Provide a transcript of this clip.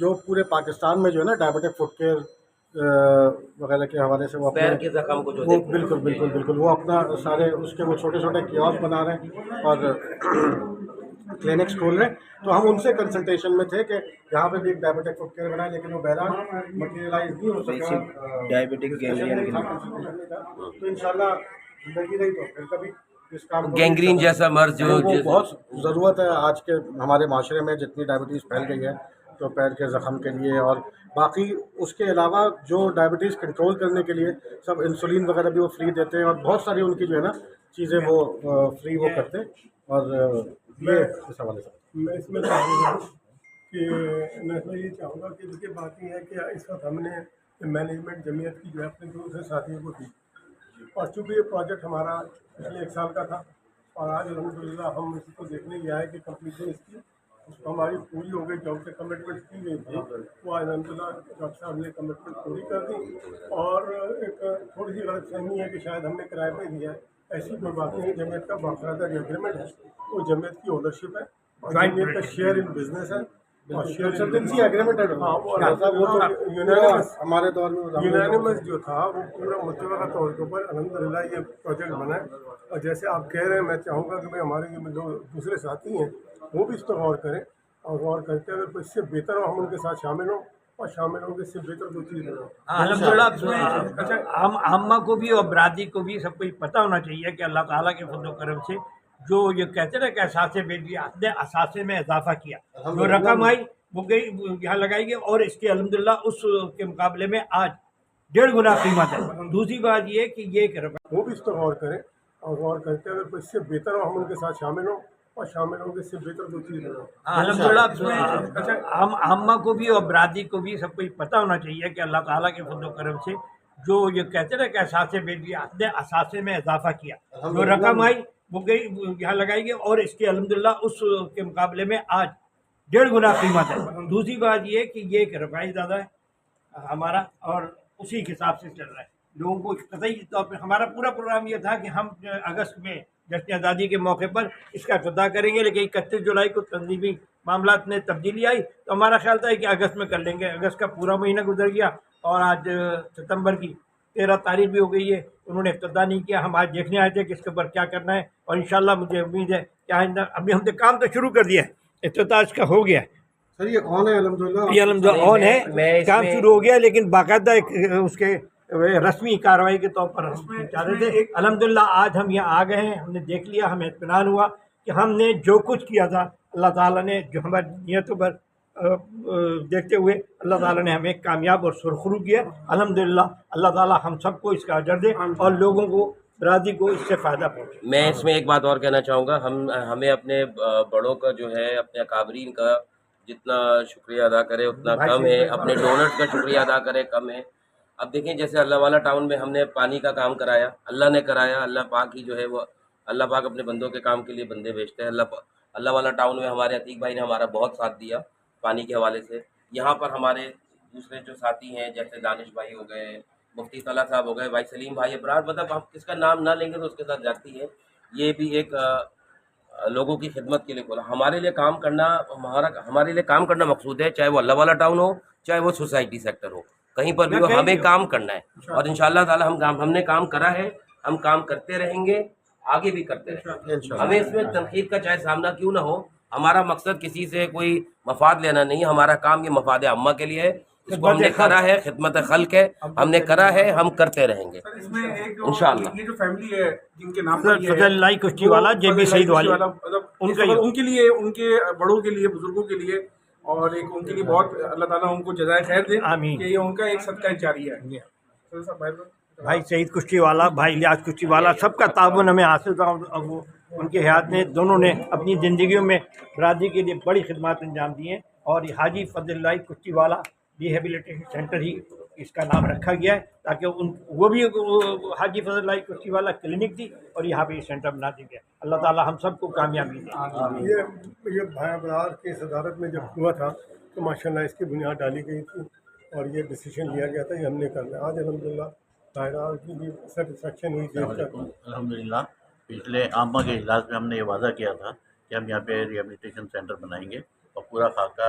جو پورے پاکستان میں جو ہے نا ڈائبٹک فوٹ کیئر وغیرہ کے حوالے سے وہ پیر کے زخم کو جو وہ بالکل وہ اپنا سارے اس کے وہ چھوٹے چھوٹے کیوسک بنا رہے ہیں اور کلینکس کھول رہے ہیں. تو ہم ان سے کنسلٹیشن میں تھے کہ یہاں پہ بھی ایک ڈائبٹک فوٹ کیئر بنا ہے، لیکن وہ بہرحال مٹیریلائز نہیں ہو سکا. ڈائبٹک گینگرین تو انشاءاللہ زندگی رہی تو پھر کبھی اس کام کو گینگرین جیسا مرض جو وہ بہت ضرورت ہے آج کے ہمارے معاشرے میں. جتنی ڈائبٹیز پھیل گئی ہے تو پیر کے زخم کے لیے اور باقی اس کے علاوہ جو ڈائبٹیز کنٹرول کرنے کے لیے سب انسولین وغیرہ بھی وہ فری دیتے ہیں اور بہت ساری ان کی جو ہے نا چیزیں وہ فری وہ کرتے ہیں. اور یہ اس حوالے سے میں اس میں چاہوں گا کہ میں یہ چاہوں گا کہ اس کے بات یہ ہے کہ اس وقت ہم نے مینجمنٹ جمعیت کی جو ہے اپنے دوسرے ساتھیوں کو دی، اور چونکہ یہ پروجیکٹ ہمارا پچھلے 1 سال کا تھا اور آج الحمدللہ ہم اس کو دیکھنے یہ آئے کہ کمپلیشن اس کی ہماری پوری ہو گئی. جو سے کمٹمنٹ کی گئی تھی وہ الحمدللہ ڈاکٹر صاحب نے کمٹمنٹ پوری کر دی. اور ایک تھوڑی سی غلط فہمی ہے کہ شاید ہم نے کرائے پہ دیا ہے، ایسی کوئی بات نہیں. جمعیت کا باقاعدہ جو اگریمنٹ ہے وہ جمعیت کی اونرشپ ہے اور جمعیت کا شیئر ان بزنس ہے اور شیئر کنسلٹنسی ایگریمنٹ ہے. ہاں وہ ہمارے دور میں یونانیمس جو تھا وہ پورا متفقہ طور کے اوپر الحمدللہ یہ پروجیکٹ بنا ہے. اور جیسے آپ کہہ رہے ہیں، میں چاہوں گا کہ بھائی ہمارے جو دوسرے ساتھی ہیں وہ بھی اس پر غور کریں اور غور کرتے اگر اس سے بہتر ہو ہم ان کے ساتھ شامل ہوں اور شامل ہوں گے اس سے بہتر کوئی چیز نہیں ہو. الحمدللہ اس میں ہم عامہ کو بھی اور برادری کو بھی سب کو پتہ ہونا چاہیے کہ اللہ تعالیٰ کے فضل و کرم سے جو یہ کہتے ہیں نا کہ اثاثے بیٹی نے اثاثے میں اضافہ کیا، جو رقم آئی وہ گئی یہاں لگائی گئی اور اس کے الحمدللہ اس کے مقابلے میں آج 1.5 گنا قیمت ہے. دوسری بات یہ کہ یہ ایک رقم وہ بھی اس پر غور کریں اور غور کرتے اگر اس سے بہتر ہو ہم ان کے ساتھ شامل ہوں اور شامل ہوں گے اس سے بہتر کوئی چیز نہیں ہو. الحمدللہ اس میں ہم عامہ کو بھی اور برادری کو بھی سب کو پتہ ہونا چاہیے کہ اللہ تعالیٰ کے فضل و کرم سے جو یہ کہتے ہیں نا کہ اثاثے بیٹی نے اثاثے میں اضافہ کیا، جو رقم آئی وہ گئی یہاں لگائی گئی اور اس کے الحمدللہ اس کے مقابلے میں آج 1.5 گنا قیمت ہے. دوسری بات یہ کہ یہ ایک رفائی زیادہ ہے ہمارا اور اسی کے حساب سے چل رہا ہے. لوگوں کو قطعی طور پہ ہمارا پورا پروگرام یہ تھا کہ ہم اگست میں جشن آزادی کے موقع پر اس کا افتتاح کریں گے، لیکن 31 جولائی کو تنظیمی معاملات میں تبدیلی آئی تو ہمارا خیال تھا کہ اگست میں کر لیں گے. اگست کا پورا مہینہ گزر گیا اور آج ستمبر کی 13 تاریخ بھی ہو گئی ہے. انہوں نے افتتاح نہیں کیا. ہم آج دیکھنے آئے تھے کہ اس کے اوپر کیا کرنا ہے اور انشاءاللہ مجھے امید ہے کہ آئندہ ابھی ہم نے کام تو شروع کر دیا ہے، افتتاح اس کا ہو گیا ہے. سر یہ آن ہے الحمدللہ، یہ الحمدللہ آن ہے، کام شروع ہو گیا لیکن باقاعدہ اس کے رسمی کارروائی کے طور پر ہم چاہ رہے تھے. الحمدللہ آج ہم یہاں آ گئے ہیں، ہم نے دیکھ لیا، ہمیں اطمینان ہوا کہ ہم نے جو کچھ کیا تھا اللہ تعالیٰ نے جو ہماری نیتوں پر دیکھتے ہوئے اللہ تعالیٰ نے ہمیں کامیاب اور سرخرو کیا. الحمدللہ اللہ تعالیٰ ہم سب کو اس کا اجر دے اور لوگوں کو برادری کو اس سے فائدہ پہنچے. میں اس میں ایک بات اور کہنا چاہوں گا، ہمیں اپنے بڑوں کا جو ہے اپنے اکابرین کا جتنا شکریہ ادا کرے اتنا کم ہے، اپنے ڈونرز کا شکریہ ادا کرے کم ہے. اب دیکھیں جیسے اللہ والا ٹاؤن میں ہم نے پانی کا کام کرایا، اللہ نے کرایا، اللہ پاک ہی جو ہے وہ اللہ پاک اپنے بندوں کے کام کے لیے بندے بھیجتے ہیں. اللہ والا ٹاؤن میں ہمارے عتیق بھائی نے ہمارا بہت ساتھ دیا پانی کے حوالے سے. یہاں پر ہمارے دوسرے جو ساتھی ہیں جیسے دانش بھائی ہو گئے، مفتی طلحہ صاحب ہو گئے، بھائی سلیم بھائی ابرار، مطلب ہم کس کا نام نہ لیں گے تو اس کے ساتھ جاتی ہے. یہ بھی ایک لوگوں کی خدمت کے لیے کھولا. ہمارے لیے کام کرنا ہمارے لیے کام کرنا مقصود ہے، چاہے وہ اللہ والا ٹاؤن ہو چاہے وہ سوسائٹی سیکٹر ہو، کہیں پر بھی ہو ہمیں کام کرنا ہے. اور انشاءاللہ تعالی ہم نے کام کرا ہے، ہم کام کرتے رہیں گے، آگے بھی کرتے رہیں گے. ہمیں اس میں تنقید کا چاہے سامنا کیوں نہ ہو، ہمارا مقصد کسی سے کوئی مفاد لینا نہیں، ہمارا کام یہ مفاد عامہ کے لیے ہے. اس کو ہم نے کرا ہے، خدمت خلق ہے، ہم نے کرا ہے، ہم کرتے رہیں گے اس میں ایک انشاءاللہ. یہ جو فیملی ہے جن کے نام پر یہ فضل اللہ کشتی والا، جے بی سعید والی، ان کے لیے، ان کے بڑوں کے لیے، بزرگوں کے لیے اور ایک ان کے لیے بہت اللہ تعالیٰ ان کو جزائے خیر دے آمین. کہ یہ ان کا ایک صدقہ جاریہ ہے. بھائی سعید کشتی والا، بھائی الیاس کشتی والا، سب کا تعاون ہمیں حاصل تھا. وہ ان کے حیات میں دونوں نے اپنی زندگیوں میں برادری کے لیے بڑی خدمات انجام دی ہیں اور یہ حاجی فضل اللہ کشتی والا ریہیبلیٹیشن سینٹر ہی اس کا نام رکھا گیا ہے تاکہ وہ بھی حاجی فضل اللہ کشتی والا کلینک تھی اور یہاں پہ یہ سینٹر بنا دیا گیا. اللہ تعالیٰ ہم سب کو کامیابی دے. یہ بھائی ابرار کی صدارت میں جب ہوا تھا تو ماشاءاللہ اس کی بنیاد ڈالی گئی تھی اور یہ ڈیسیشن لیا گیا تھا یہ ہم نے کرنا. آج الحمدللہ طاہرہ کی بھی سیٹسفیکشن ہوئی دیکھ کر. الحمدللہ پچھلے عامہ کے اجلاس میں ہم نے یہ وعدہ کیا تھا کہ ہم یہاں پہ ریہیبلیٹیشن سینٹر بنائیں گے اور پورا خاکہ